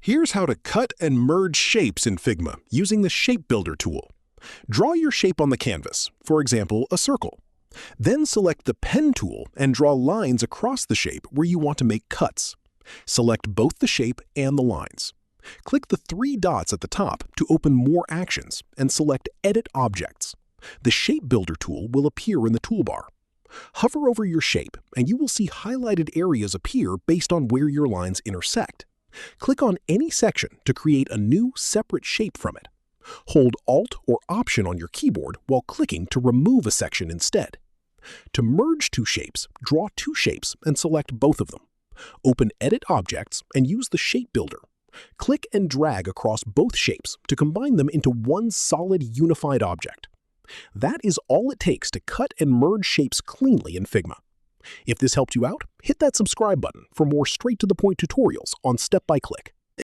Here's how to cut and merge shapes in Figma using the Shape Builder tool. Draw your shape on the canvas, for example, a circle. Then select the Pen tool and draw lines across the shape where you want to make cuts. Select both the shape and the lines. Click the three dots at the top to open more actions and select Edit Objects. The Shape Builder tool will appear in the toolbar. Hover over your shape and you will see highlighted areas appear based on where your lines intersect. Click on any section to create a new separate shape from it. Hold Alt or Option on your keyboard while clicking to remove a section instead. To merge two shapes, draw two shapes and select both of them. Open Edit Objects and use the Shape Builder. Click and drag across both shapes to combine them into one solid unified object. That is all it takes to cut and merge shapes cleanly in Figma. If this helped you out, hit that subscribe button for more straight-to-the-point tutorials on step-by-click.